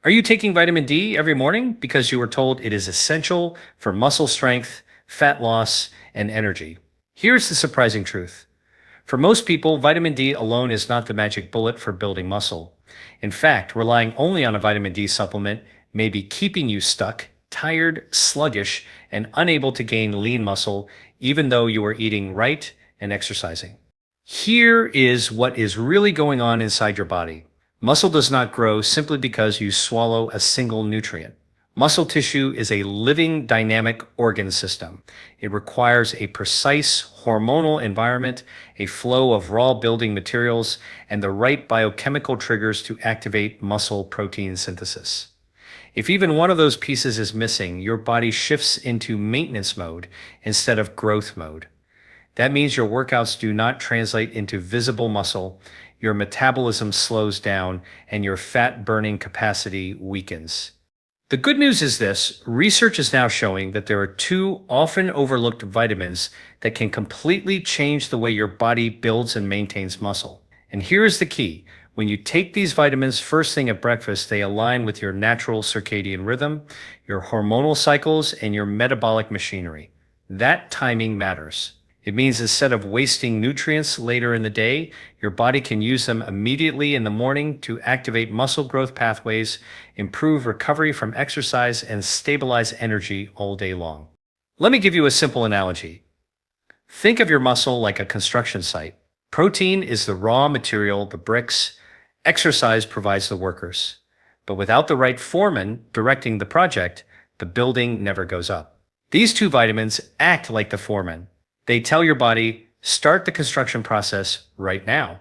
Are you taking vitamin D every morning because you were told it is essential for muscle strength, fat loss, and energy? Here's the surprising truth. For most people, vitamin D alone is not the magic bullet for building muscle. In fact, relying only on a vitamin D supplement may be keeping you stuck, tired, sluggish, and unable to gain lean muscle, even though you are eating right and exercising. Here is what is really going on inside your body. Muscle does not grow simply because you swallow a single nutrient. Muscle tissue is a living, dynamic organ system. It requires a precise hormonal environment, a flow of raw building materials, and the right biochemical triggers to activate muscle protein synthesis. If even one of those pieces is missing, your body shifts into maintenance mode instead of growth mode. That means your workouts do not translate into visible muscle, your metabolism slows down, and your fat burning capacity weakens. The good news is this: research is now showing that there are two often overlooked vitamins that can completely change the way your body builds and maintains muscle. And here's the key. When you take these vitamins first thing at breakfast, they align with your natural circadian rhythm, your hormonal cycles, and your metabolic machinery. That timing matters. It means instead of wasting nutrients later in the day, your body can use them immediately in the morning to activate muscle growth pathways, improve recovery from exercise, and stabilize energy all day long. Let me give you a simple analogy. Think of your muscle like a construction site. Protein is the raw material, the bricks. Exercise provides the workers. But without the right foreman directing the project, the building never goes up. These two vitamins act like the foreman. They tell your body, start the construction process right now.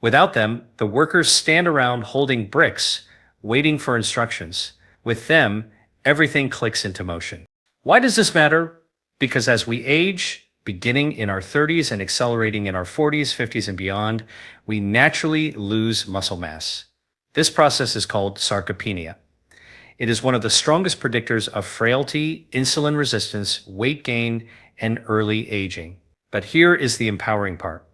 Without them, the workers stand around holding bricks, waiting for instructions. With them, everything clicks into motion. Why does this matter? Because as we age, beginning in our 30s and accelerating in our 40s, 50s, and beyond, we naturally lose muscle mass. This process is called sarcopenia. It is one of the strongest predictors of frailty, insulin resistance, weight gain, and early aging. But here is the empowering part.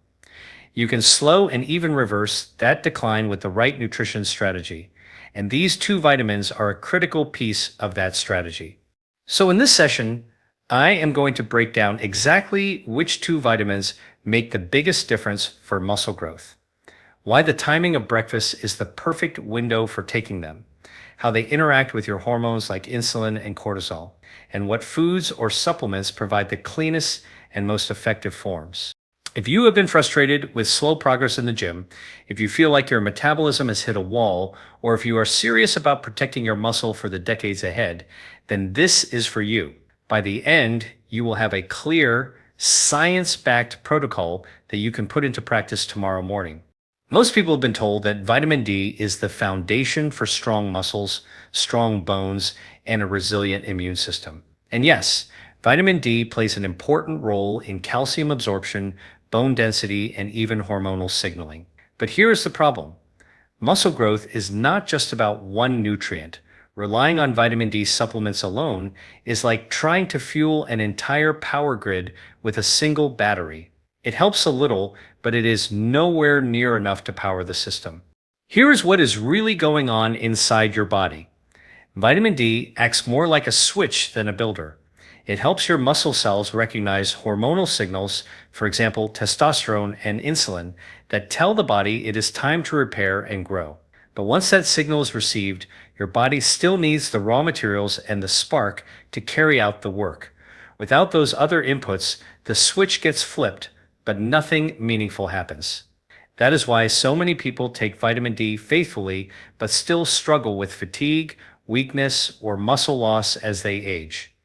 You can slow and even reverse that decline with the right nutrition strategy. And these two vitamins are a critical piece of that strategy. So in this session, I am going to break down exactly which two vitamins make the biggest difference for muscle growth, why the timing of breakfast is the perfect window for taking them, how they interact with your hormones like insulin and cortisol, and what foods or supplements provide the cleanest and most effective forms. If you have been frustrated with slow progress in the gym, if you feel like your metabolism has hit a wall, or if you are serious about protecting your muscle for the decades ahead, then this is for you. By the end, you will have a clear, science-backed protocol that you can put into practice tomorrow morning. Most people have been told that vitamin D is the foundation for strong muscles, strong bones, and a resilient immune system. And yes, vitamin D plays an important role in calcium absorption, bone density, and even hormonal signaling. But here is the problem. Muscle growth is not just about one nutrient. Relying on vitamin D supplements alone is like trying to fuel an entire power grid with a single battery. It helps a little, but it is nowhere near enough to power the system. Here is what is really going on inside your body. Vitamin D acts more like a switch than a builder. It helps your muscle cells recognize hormonal signals, for example, testosterone and insulin, that tell the body it is time to repair and grow. But once that signal is received, your body still needs the raw materials and the spark to carry out the work. Without those other inputs, the switch gets flipped, but nothing meaningful happens. That is why so many people take vitamin D faithfully, but still struggle with fatigue, weakness, or muscle loss as they age.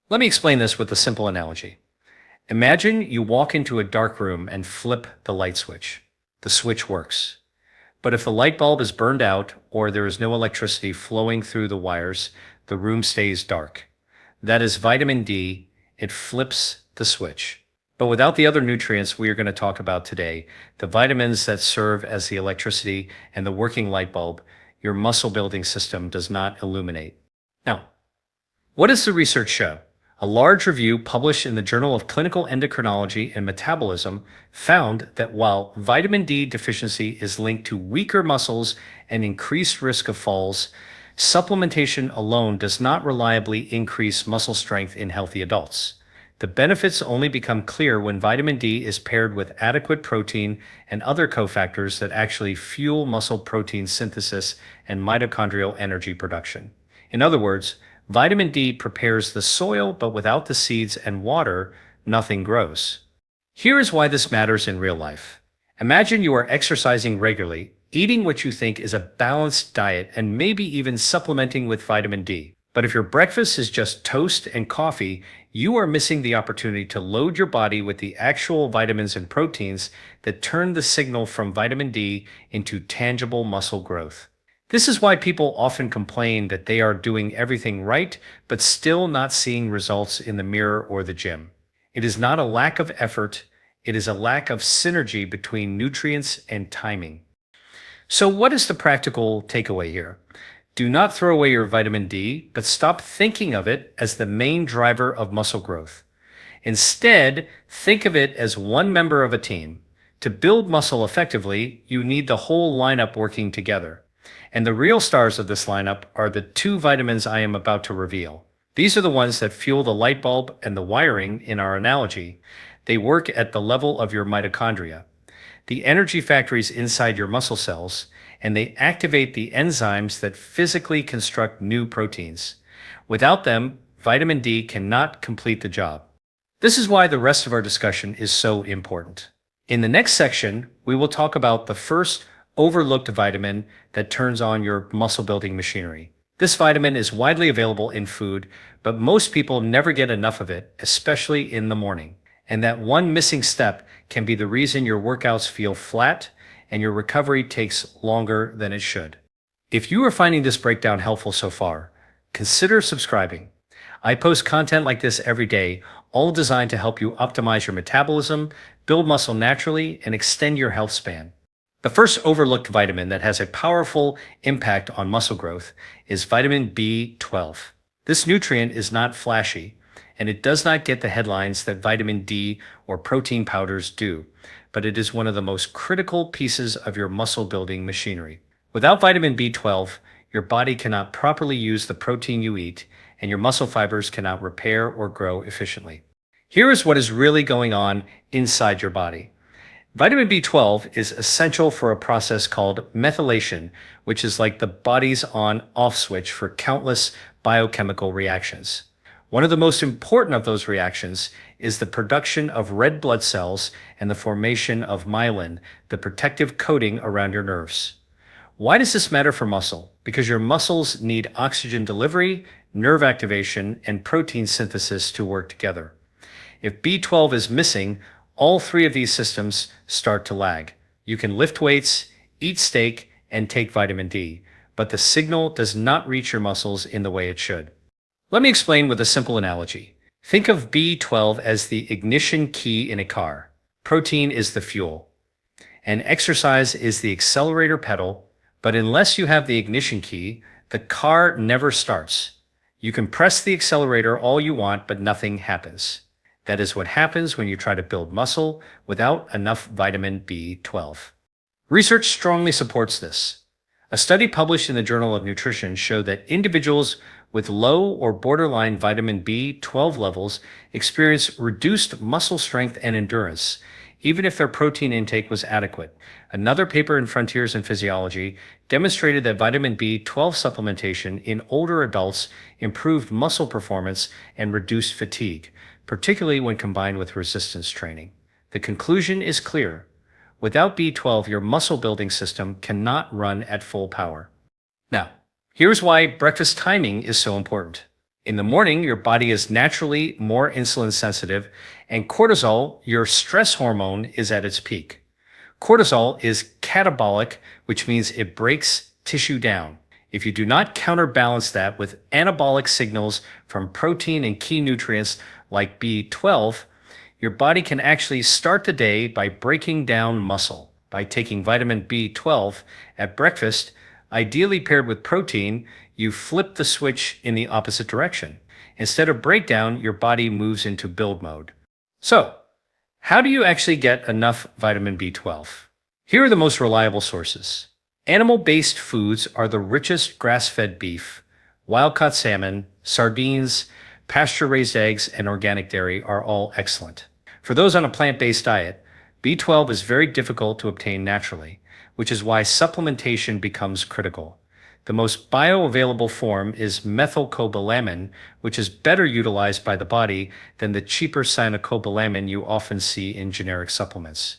Let me explain this with a simple analogy. Imagine you walk into a dark room and flip the light switch. The switch works. But if the light bulb is burned out or there is no electricity flowing through the wires, the room stays dark. That is vitamin D. It flips the switch. But without the other nutrients we are going to talk about today, the vitamins that serve as the electricity and the working light bulb, your muscle building system does not illuminate. Now, what does the research show? A large review published in the Journal of Clinical Endocrinology and Metabolism found that while vitamin D deficiency is linked to weaker muscles and increased risk of falls, Supplementation alone does not reliably increase muscle strength in healthy adults. The benefits only become clear when vitamin D is paired with adequate protein and other cofactors that actually fuel muscle protein synthesis and mitochondrial energy production. In other words, vitamin D prepares the soil, but without the seeds and water, nothing grows. Here is why this matters in real life. Imagine you are exercising regularly, eating what you think is a balanced diet, and maybe even supplementing with vitamin D. But if your breakfast is just toast and coffee, you are missing the opportunity to load your body with the actual vitamins and proteins that turn the signal from vitamin D into tangible muscle growth. This is why people often complain that they are doing everything right, but still not seeing results in the mirror or the gym. It is not a lack of effort, it is a lack of synergy between nutrients and timing. So what is the practical takeaway here? Do not throw away your vitamin D, but stop thinking of it as the main driver of muscle growth. Instead, think of it as one member of a team. To build muscle effectively, you need the whole lineup working together. And the real stars of this lineup are the two vitamins I am about to reveal. These are the ones that fuel the light bulb and the wiring in our analogy. They work at the level of your mitochondria, the energy factories inside your muscle cells, and they activate the enzymes that physically construct new proteins. Without them, vitamin D cannot complete the job. This is why the rest of our discussion is so important. In the next section, we will talk about the first overlooked vitamin that turns on your muscle building machinery. This vitamin is widely available in food, but most people never get enough of it, especially in the morning. And that one missing step can be the reason your workouts feel flat and your recovery takes longer than it should. If you are finding this breakdown helpful so far, consider subscribing. I post content like this every day, all designed to help you optimize your metabolism, build muscle naturally, and extend your health span. The first overlooked vitamin that has a powerful impact on muscle growth is vitamin B12. This nutrient is not flashy, and it does not get the headlines that vitamin D or protein powders do, but it is one of the most critical pieces of your muscle building machinery. Without vitamin B12, your body cannot properly use the protein you eat, and your muscle fibers cannot repair or grow efficiently. Here is what is really going on inside your body. Vitamin B12 is essential for a process called methylation, which is like the body's on-off switch for countless biochemical reactions. One of the most important of those reactions is the production of red blood cells and the formation of myelin, the protective coating around your nerves. Why does this matter for muscle? Because your muscles need oxygen delivery, nerve activation, and protein synthesis to work together. If B12 is missing, all three of these systems start to lag. You can lift weights, eat steak, and take vitamin D, but the signal does not reach your muscles in the way it should. Let me explain with a simple analogy. Think of B12 as the ignition key in a car. Protein is the fuel, and exercise is the accelerator pedal, but unless you have the ignition key, the car never starts. You can press the accelerator all you want, but nothing happens. That is what happens when you try to build muscle without enough vitamin B12. Research strongly supports this. A study published in the Journal of Nutrition showed that individuals with low or borderline vitamin B12 levels experience reduced muscle strength and endurance, even if their protein intake was adequate. Another paper in Frontiers in Physiology demonstrated that vitamin B12 supplementation in older adults improved muscle performance and reduced fatigue, particularly when combined with resistance training. The conclusion is clear. Without B12, your muscle building system cannot run at full power. Now, here's why breakfast timing is so important. In the morning, your body is naturally more insulin sensitive, and cortisol, your stress hormone, is at its peak. Cortisol is catabolic, which means it breaks tissue down. If you do not counterbalance that with anabolic signals from protein and key nutrients like B12, your body can actually start the day by breaking down muscle. By taking vitamin B12 at breakfast, ideally paired with protein, you flip the switch in the opposite direction. Instead of breakdown, your body moves into build mode. So, how do you actually get enough vitamin B12? Here are the most reliable sources. Animal-based foods are the richest grass-fed beef, wild-caught salmon, sardines, pasture-raised eggs, and organic dairy are all excellent. For those on a plant-based diet, B12 is very difficult to obtain naturally, which is why supplementation becomes critical. The most bioavailable form is methylcobalamin, which is better utilized by the body than the cheaper cyanocobalamin you often see in generic supplements.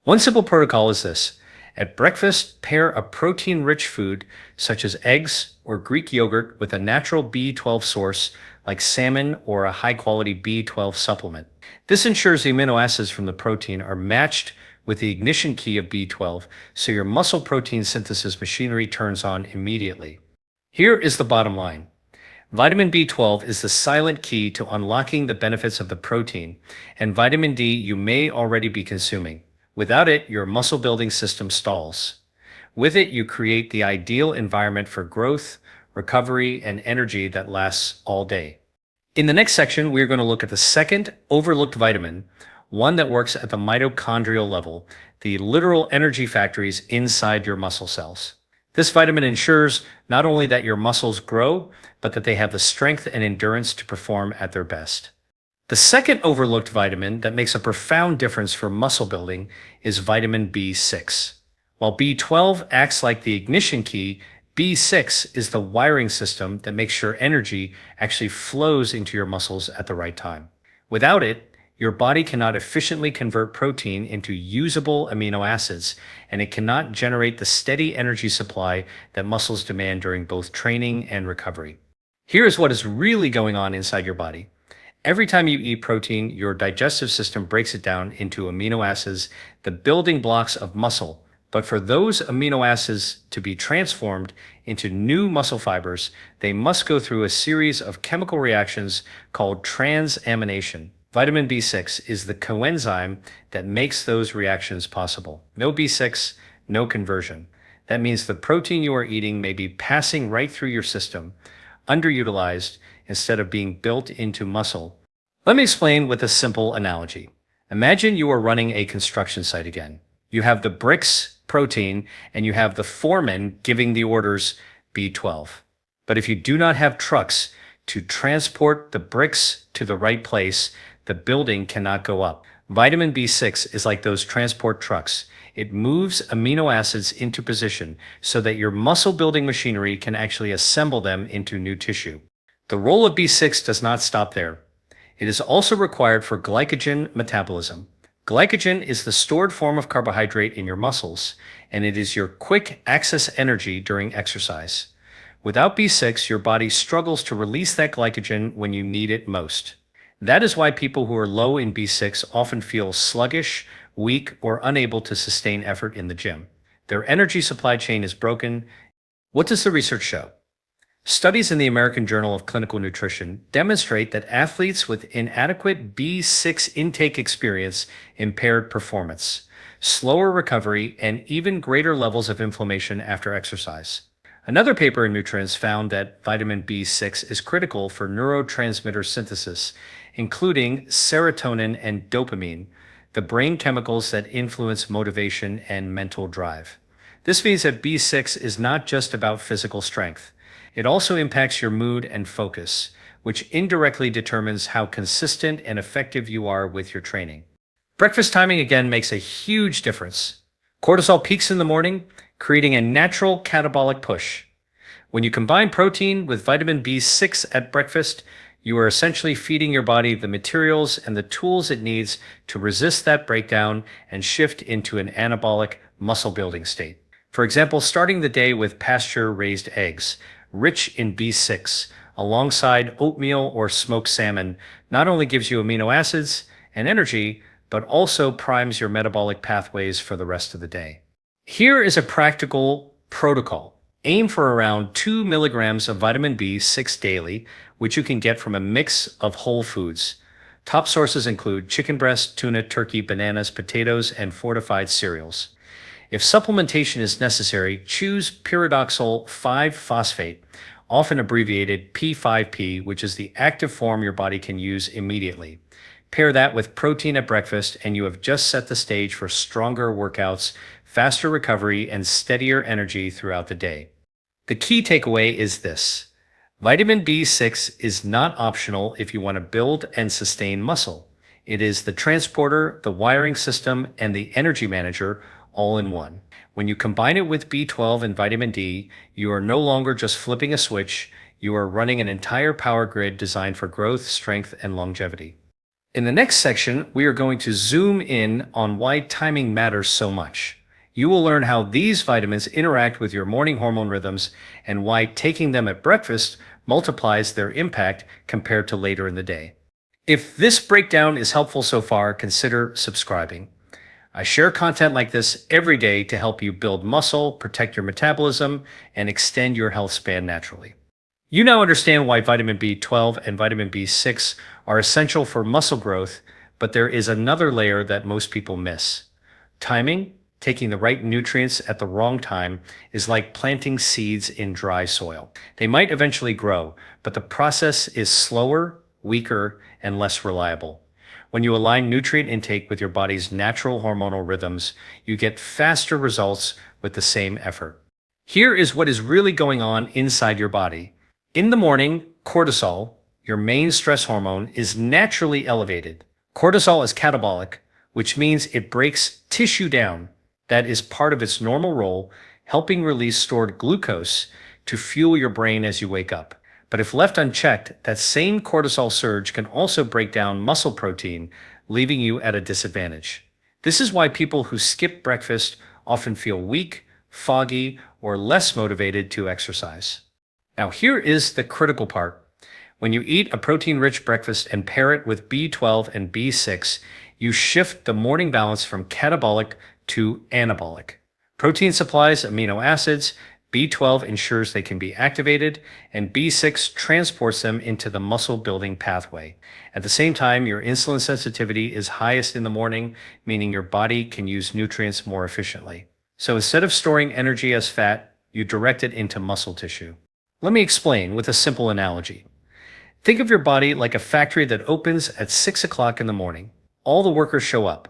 One simple protocol is this. At breakfast, pair a protein-rich food such as eggs or Greek yogurt with a natural B12 source like salmon or a high-quality B12 supplement. This ensures the amino acids from the protein are matched with the ignition key of B12, so your muscle protein synthesis machinery turns on immediately. Here is the bottom line. Vitamin B12 is the silent key to unlocking the benefits of the protein, and vitamin D you may already be consuming. Without it, your muscle building system stalls. With it, you create the ideal environment for growth, recovery, and energy that lasts all day. In the next section, we're going to look at the second overlooked vitamin, one that works at the mitochondrial level, the literal energy factories inside your muscle cells. This vitamin ensures not only that your muscles grow, but that they have the strength and endurance to perform at their best. The second overlooked vitamin that makes a profound difference for muscle building is vitamin B6. While B12 acts like the ignition key, B6 is the wiring system that makes sure energy actually flows into your muscles at the right time. Without it, your body cannot efficiently convert protein into usable amino acids, and it cannot generate the steady energy supply that muscles demand during both training and recovery. Here's what is really going on inside your body. Every time you eat protein, your digestive system breaks it down into amino acids, the building blocks of muscle. But for those amino acids to be transformed into new muscle fibers, they must go through a series of chemical reactions called transamination. Vitamin B6 is the coenzyme that makes those reactions possible. No B6, no conversion. That means the protein you are eating may be passing right through your system, underutilized, instead of being built into muscle. Let me explain with a simple analogy. Imagine you are running a construction site again. You have the bricks, protein, and you have the foreman giving the orders, B12. But if you do not have trucks to transport the bricks to the right place, the building cannot go up. Vitamin B6 is like those transport trucks. It moves amino acids into position so that your muscle building machinery can actually assemble them into new tissue. The role of B6 does not stop there. It is also required for glycogen metabolism. Glycogen is the stored form of carbohydrate in your muscles, and it is your quick access energy during exercise. Without B6, your body struggles to release that glycogen when you need it most. That is why people who are low in B6 often feel sluggish, weak, or unable to sustain effort in the gym. Their energy supply chain is broken. What does the research show? Studies in the American Journal of Clinical Nutrition demonstrate that athletes with inadequate B6 intake experience impaired performance, slower recovery, and even greater levels of inflammation after exercise. Another paper in Nutrients found that vitamin B6 is critical for neurotransmitter synthesis, including serotonin and dopamine, the brain chemicals that influence motivation and mental drive. This means that B6 is not just about physical strength. It also impacts your mood and focus, which indirectly determines how consistent and effective you are with your training. Breakfast timing again makes a huge difference. Cortisol peaks in the morning, creating a natural catabolic push. When you combine protein with vitamin B6 at breakfast, you are essentially feeding your body the materials and the tools it needs to resist that breakdown and shift into an anabolic muscle building state. For example, starting the day with pasture-raised eggs, rich in B6, alongside oatmeal or smoked salmon, not only gives you amino acids and energy, but also primes your metabolic pathways for the rest of the day. Here is a practical protocol. Aim for around 2 milligrams of vitamin B6 daily, which you can get from a mix of whole foods. Top sources include chicken breast, tuna, turkey, bananas, potatoes, and fortified cereals. If supplementation is necessary, choose pyridoxal 5-phosphate, often abbreviated P5P, which is the active form your body can use immediately. Pair that with protein at breakfast, and you have just set the stage for stronger workouts, faster recovery, and steadier energy throughout the day. The key takeaway is this: vitamin B6 is not optional if you want to build and sustain muscle. It is the transporter, the wiring system, and the energy manager all in one. When you combine it with B12 and vitamin D, you are no longer just flipping a switch, you are running an entire power grid designed for growth, strength, and longevity. In the next section, we are going to zoom in on why timing matters so much. You will learn how these vitamins interact with your morning hormone rhythms and why taking them at breakfast multiplies their impact compared to later in the day. If this breakdown is helpful so far, consider subscribing. I share content like this every day to help you build muscle, protect your metabolism, and extend your health span naturally. You now understand why vitamin B12 and vitamin B6 are essential for muscle growth, but there is another layer that most people miss. Timing, taking the right nutrients at the wrong time, is like planting seeds in dry soil. They might eventually grow, but the process is slower, weaker, and less reliable. When you align nutrient intake with your body's natural hormonal rhythms, you get faster results with the same effort. Here is what is really going on inside your body. In the morning, cortisol, your main stress hormone, is naturally elevated. Cortisol is catabolic, which means it breaks tissue down. That is part of its normal role, helping release stored glucose to fuel your brain as you wake up. But if left unchecked, that same cortisol surge can also break down muscle protein, leaving you at a disadvantage. This is why people who skip breakfast often feel weak, foggy, or less motivated to exercise. Now, here is the critical part. When you eat a protein-rich breakfast and pair it with B12 and B6, you shift the morning balance from catabolic to anabolic. Protein supplies amino acids, B12 ensures they can be activated, and B6 transports them into the muscle-building pathway. At the same time, your insulin sensitivity is highest in the morning, meaning your body can use nutrients more efficiently. So instead of storing energy as fat, you direct it into muscle tissue. Let me explain with a simple analogy. Think of your body like a factory that opens at 6 o'clock in the morning. All the workers show up,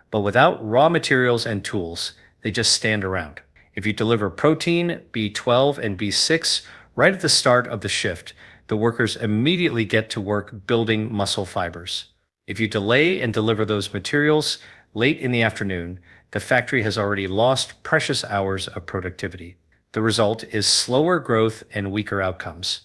but without raw materials and tools, they just stand around. If you deliver protein, B12, and B6 right at the start of the shift, the workers immediately get to work building muscle fibers. If you delay and deliver those materials late in the afternoon, the factory has already lost precious hours of productivity. The result is slower growth and weaker outcomes.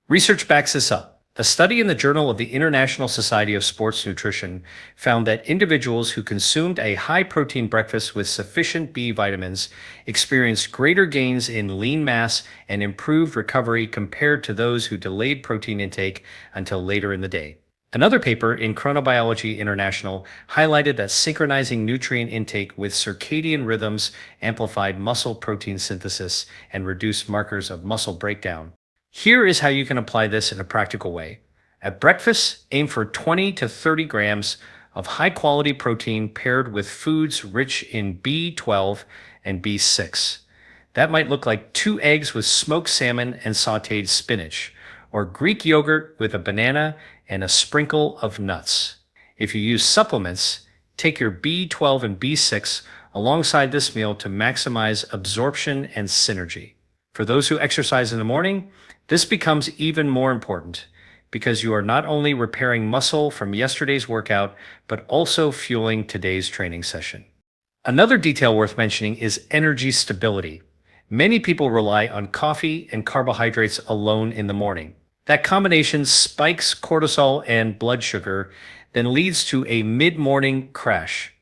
Research backs this up. A study in the Journal of the International Society of Sports Nutrition found that individuals who consumed a high-protein breakfast with sufficient B vitamins experienced greater gains in lean mass and improved recovery compared to those who delayed protein intake until later in the day. Another paper in Chronobiology International highlighted that synchronizing nutrient intake with circadian rhythms amplified muscle protein synthesis and reduced markers of muscle breakdown. Here is how you can apply this in a practical way. At breakfast, aim for 20 to 30 grams of high-quality protein paired with foods rich in B12 and B6. That might look like 2 eggs with smoked salmon and sautéed spinach, or Greek yogurt with a banana and a sprinkle of nuts. If you use supplements, take your B12 and B6 alongside this meal to maximize absorption and synergy. For those who exercise in the morning, this becomes even more important because you are not only repairing muscle from yesterday's workout, but also fueling today's training session. Another detail worth mentioning is energy stability. Many people rely on coffee and carbohydrates alone in the morning. That combination spikes cortisol and blood sugar, then leads to a mid-morning crash.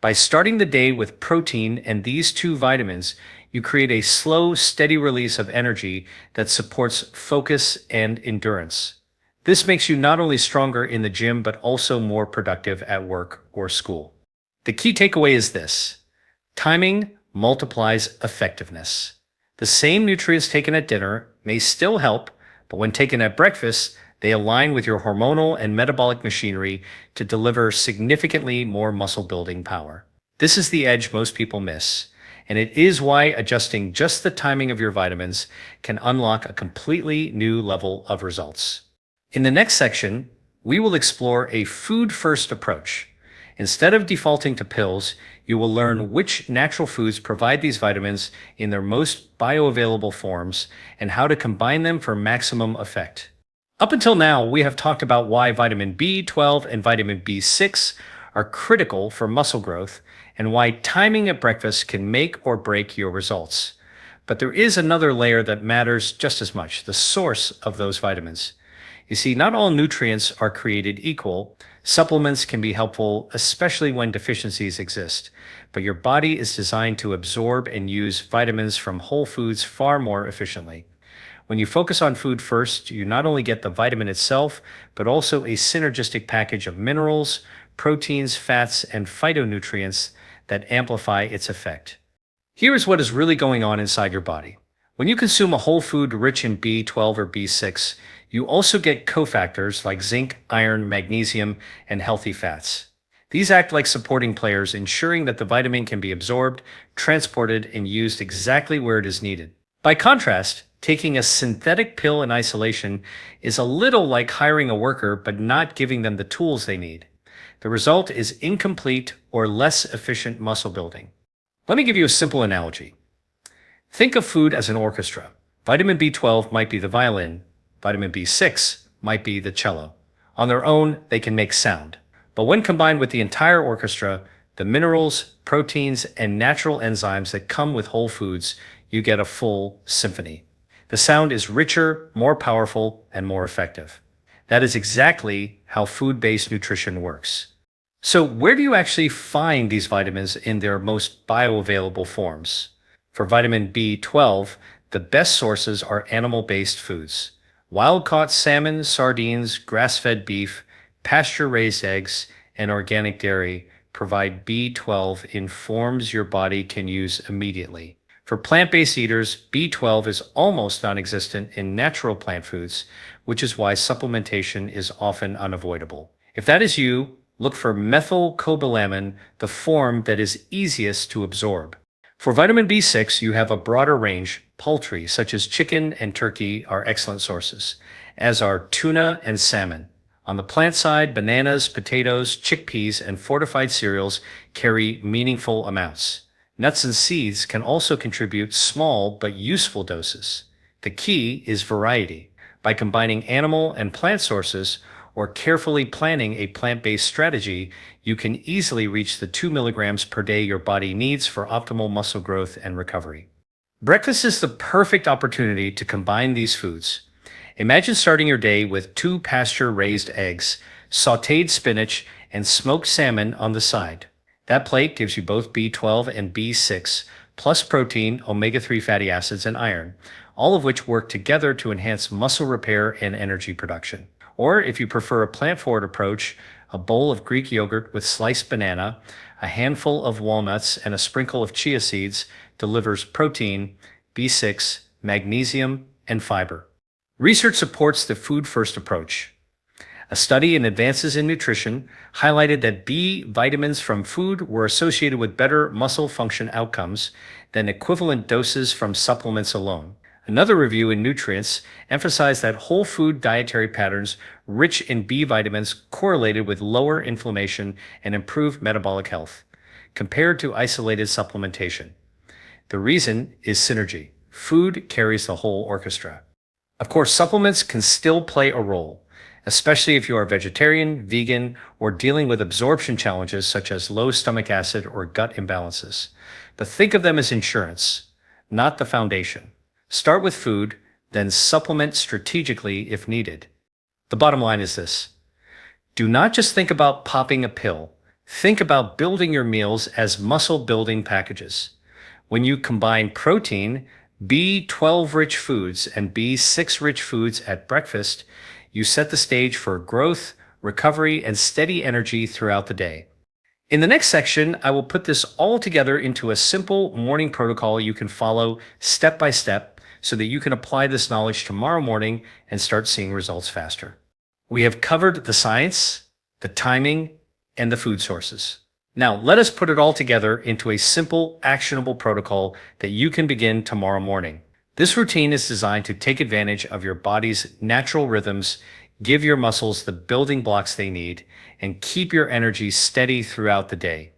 By starting the day with protein and these 2 vitamins, you create a slow, steady release of energy that supports focus and endurance. This makes you not only stronger in the gym, but also more productive at work or school. The key takeaway is this: timing multiplies effectiveness. The same nutrients taken at dinner may still help, but when taken at breakfast, they align with your hormonal and metabolic machinery to deliver significantly more muscle building power. This is the edge most people miss. And it is why adjusting just the timing of your vitamins can unlock a completely new level of results. In the next section, we will explore a food-first approach. Instead of defaulting to pills, you will learn which natural foods provide these vitamins in their most bioavailable forms and how to combine them for maximum effect. Up until now, we have talked about why vitamin B12 and vitamin B6 are critical for muscle growth and why timing at breakfast can make or break your results. But there is another layer that matters just as much, the source of those vitamins. You see, not all nutrients are created equal. Supplements can be helpful, especially when deficiencies exist, but your body is designed to absorb and use vitamins from whole foods far more efficiently. When you focus on food first, you not only get the vitamin itself, but also a synergistic package of minerals, proteins, fats, and phytonutrients that amplify its effect. Here is what is really going on inside your body. When you consume a whole food rich in B12 or B6, you also get cofactors like zinc, iron, magnesium, and healthy fats. These act like supporting players, ensuring that the vitamin can be absorbed, transported, and used exactly where it is needed. By contrast, taking a synthetic pill in isolation is a little like hiring a worker but not giving them the tools they need. The result is incomplete or less efficient muscle building. Let me give you a simple analogy. Think of food as an orchestra. Vitamin B12 might be the violin. Vitamin B6 might be the cello. On their own, they can make sound. But when combined with the entire orchestra, the minerals, proteins, and natural enzymes that come with whole foods, you get a full symphony. The sound is richer, more powerful, and more effective. That is exactly how food-based nutrition works. So where do you actually find these vitamins in their most bioavailable forms? For vitamin B12, the best sources are animal-based foods. Wild-caught salmon, sardines, grass-fed beef, pasture-raised eggs, and organic dairy provide B12 in forms your body can use immediately. For plant-based eaters, B12 is almost non-existent in natural plant foods, which is why supplementation is often unavoidable. If that is you, look for methylcobalamin, the form that is easiest to absorb. For vitamin B6, you have a broader range. Poultry, such as chicken and turkey, are excellent sources, as are tuna and salmon. On the plant side, bananas, potatoes, chickpeas, and fortified cereals carry meaningful amounts. Nuts and seeds can also contribute small but useful doses. The key is variety. By combining animal and plant sources, or carefully planning a plant-based strategy, you can easily reach the 2 milligrams per day your body needs for optimal muscle growth and recovery. Breakfast is the perfect opportunity to combine these foods. Imagine starting your day with 2 pasture-raised eggs, sautéed spinach, and smoked salmon on the side. That plate gives you both B12 and B6, plus protein, omega-3 fatty acids, and iron, all of which work together to enhance muscle repair and energy production. Or if you prefer a plant-forward approach, a bowl of Greek yogurt with sliced banana, a handful of walnuts, and a sprinkle of chia seeds delivers protein, B6, magnesium, and fiber. Research supports the food-first approach. A study in Advances in Nutrition highlighted that B vitamins from food were associated with better muscle function outcomes than equivalent doses from supplements alone. Another review in Nutrients emphasized that whole food dietary patterns rich in B vitamins correlated with lower inflammation and improved metabolic health, compared to isolated supplementation. The reason is synergy. Food carries the whole orchestra. Of course, supplements can still play a role, especially if you are vegetarian, vegan, or dealing with absorption challenges such as low stomach acid or gut imbalances. But think of them as insurance, not the foundation. Start with food, then supplement strategically if needed. The bottom line is this. Do not just think about popping a pill. Think about building your meals as muscle-building packages. When you combine protein, B12-rich foods, and B6-rich foods at breakfast, you set the stage for growth, recovery, and steady energy throughout the day. In the next section, I will put this all together into a simple morning protocol you can follow step by step so that you can apply this knowledge tomorrow morning and start seeing results faster. We have covered the science, the timing, and the food sources. Now, let us put it all together into a simple, actionable protocol that you can begin tomorrow morning. This routine is designed to take advantage of your body's natural rhythms, give your muscles the building blocks they need, and keep your energy steady throughout the day.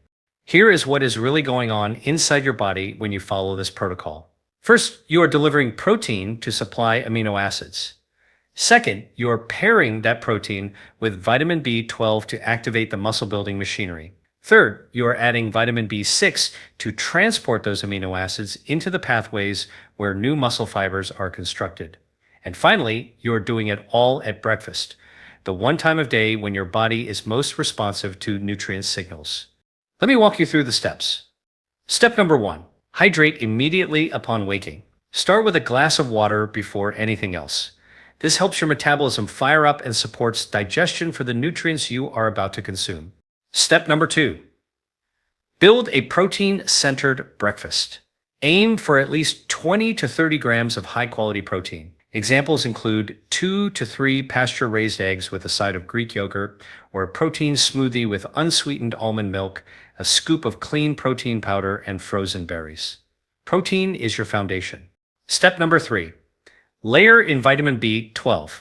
Here is what is really going on inside your body when you follow this protocol. First, you are delivering protein to supply amino acids. Second, you are pairing that protein with vitamin B12 to activate the muscle building machinery. Third, you are adding vitamin B6 to transport those amino acids into the pathways where new muscle fibers are constructed. And finally, you are doing it all at breakfast, the one time of day when your body is most responsive to nutrient signals. Let me walk you through the steps. Step number 1, hydrate immediately upon waking. Start with a glass of water before anything else. This helps your metabolism fire up and supports digestion for the nutrients you are about to consume. Step number 2, build a protein-centered breakfast. Aim for at least 20 to 30 grams of high-quality protein. Examples include 2 to 3 pasture-raised eggs with a side of Greek yogurt, or a protein smoothie with unsweetened almond milk, a scoop of clean protein powder, and frozen berries. Protein is your foundation. Step number 3, layer in vitamin B12.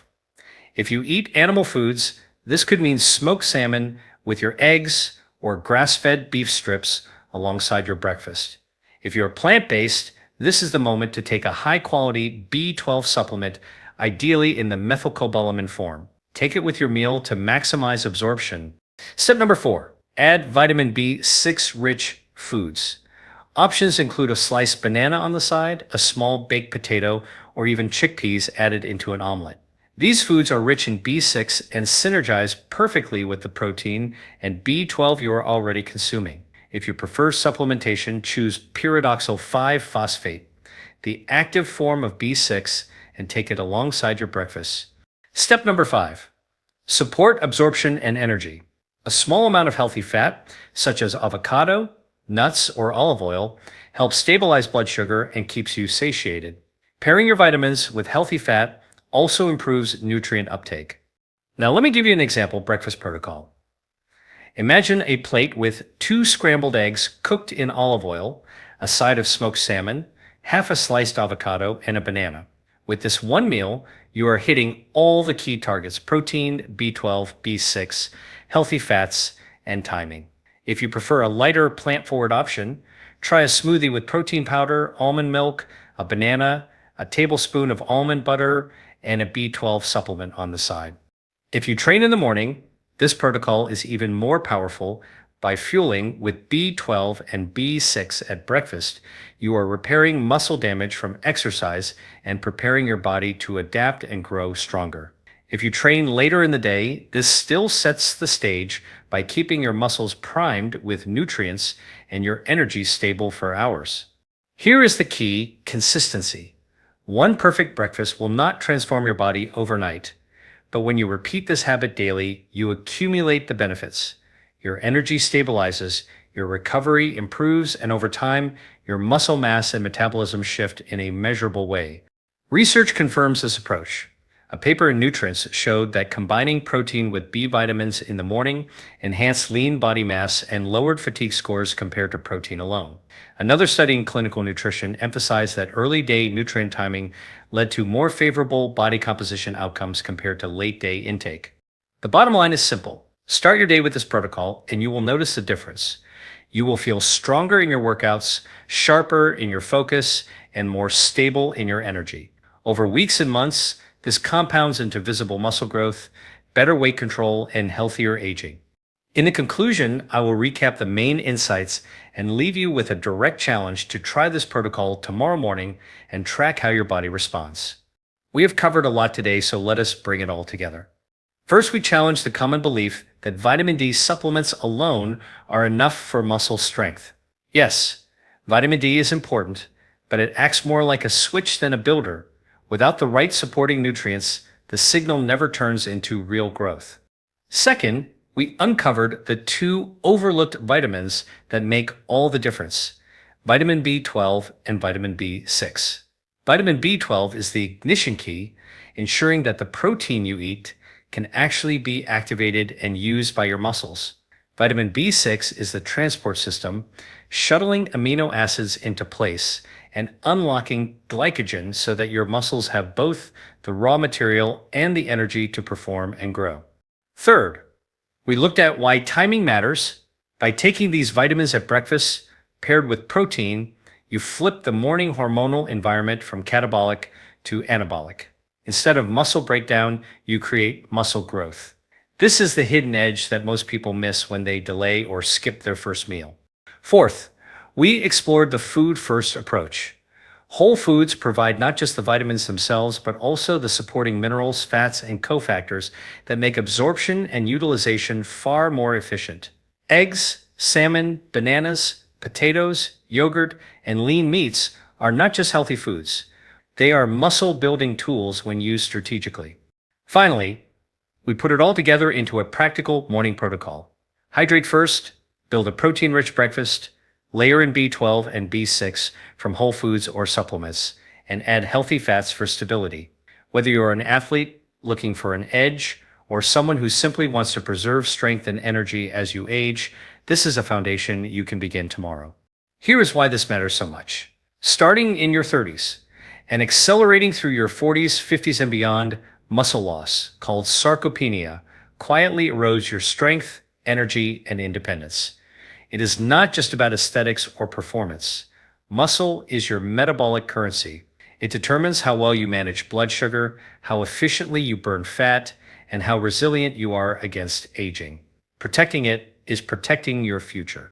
If you eat animal foods, this could mean smoked salmon with your eggs or grass-fed beef strips alongside your breakfast. If you're plant-based, this is the moment to take a high-quality B12 supplement, ideally in the methylcobalamin form. Take it with your meal to maximize absorption. Step number 4, add vitamin B6-rich foods. Options include a sliced banana on the side, a small baked potato, or even chickpeas added into an omelet. These foods are rich in B6 and synergize perfectly with the protein and B12 you are already consuming. If you prefer supplementation, choose pyridoxal 5-phosphate, the active form of B6, and take it alongside your breakfast. Step number 5, support absorption and energy. A small amount of healthy fat, such as avocado, nuts, or olive oil, helps stabilize blood sugar and keeps you satiated. Pairing your vitamins with healthy fat also improves nutrient uptake. Now let me give you an example breakfast protocol. Imagine a plate with 2 scrambled eggs cooked in olive oil, a side of smoked salmon, half a sliced avocado, and a banana. With this one meal, you are hitting all the key targets: protein, B12, B6, healthy fats, and timing. If you prefer a lighter plant-forward option, try a smoothie with protein powder, almond milk, a banana, a tablespoon of almond butter, and a B12 supplement on the side. If you train in the morning, this protocol is even more powerful. By fueling with B12 and B6 at breakfast, you are repairing muscle damage from exercise and preparing your body to adapt and grow stronger. If you train later in the day, this still sets the stage by keeping your muscles primed with nutrients and your energy stable for hours. Here is the key: consistency. One perfect breakfast will not transform your body overnight, but when you repeat this habit daily, you accumulate the benefits. Your energy stabilizes, your recovery improves, and over time, your muscle mass and metabolism shift in a measurable way. Research confirms this approach. A paper in Nutrients showed that combining protein with B vitamins in the morning enhanced lean body mass and lowered fatigue scores compared to protein alone. Another study in clinical nutrition emphasized that early day nutrient timing led to more favorable body composition outcomes compared to late day intake. The bottom line is simple. Start your day with this protocol and you will notice the difference. You will feel stronger in your workouts, sharper in your focus, and more stable in your energy. Over weeks and months, this compounds into visible muscle growth, better weight control, and healthier aging. In the conclusion, I will recap the main insights and leave you with a direct challenge to try this protocol tomorrow morning and track how your body responds. We have covered a lot today, so let us bring it all together. First, we challenge the common belief that vitamin D supplements alone are enough for muscle strength. Yes, vitamin D is important, but it acts more like a switch than a builder. Without the right supporting nutrients, the signal never turns into real growth. Second, we uncovered the 2 overlooked vitamins that make all the difference: vitamin B12 and vitamin B6. Vitamin B12 is the ignition key, ensuring that the protein you eat can actually be activated and used by your muscles. Vitamin B6 is the transport system, shuttling amino acids into place, and unlocking glycogen so that your muscles have both the raw material and the energy to perform and grow. Third, we looked at why timing matters. By taking these vitamins at breakfast paired with protein, you flip the morning hormonal environment from catabolic to anabolic. Instead of muscle breakdown, you create muscle growth. This is the hidden edge that most people miss when they delay or skip their first meal. Fourth, we explored the food-first approach. Whole foods provide not just the vitamins themselves, but also the supporting minerals, fats, and cofactors that make absorption and utilization far more efficient. Eggs, salmon, bananas, potatoes, yogurt, and lean meats are not just healthy foods. They are muscle-building tools when used strategically. Finally, we put it all together into a practical morning protocol. Hydrate first, build a protein-rich breakfast, layer in B12 and B6 from whole foods or supplements, and add healthy fats for stability. Whether you're an athlete looking for an edge or someone who simply wants to preserve strength and energy as you age, this is a foundation you can begin tomorrow. Here is why this matters so much. Starting in your 30s and accelerating through your 40s, 50s, and beyond, muscle loss, called sarcopenia, quietly erodes your strength, energy, and independence. It is not just about aesthetics or performance. Muscle is your metabolic currency. It determines how well you manage blood sugar, how efficiently you burn fat, and how resilient you are against aging. Protecting it is protecting your future.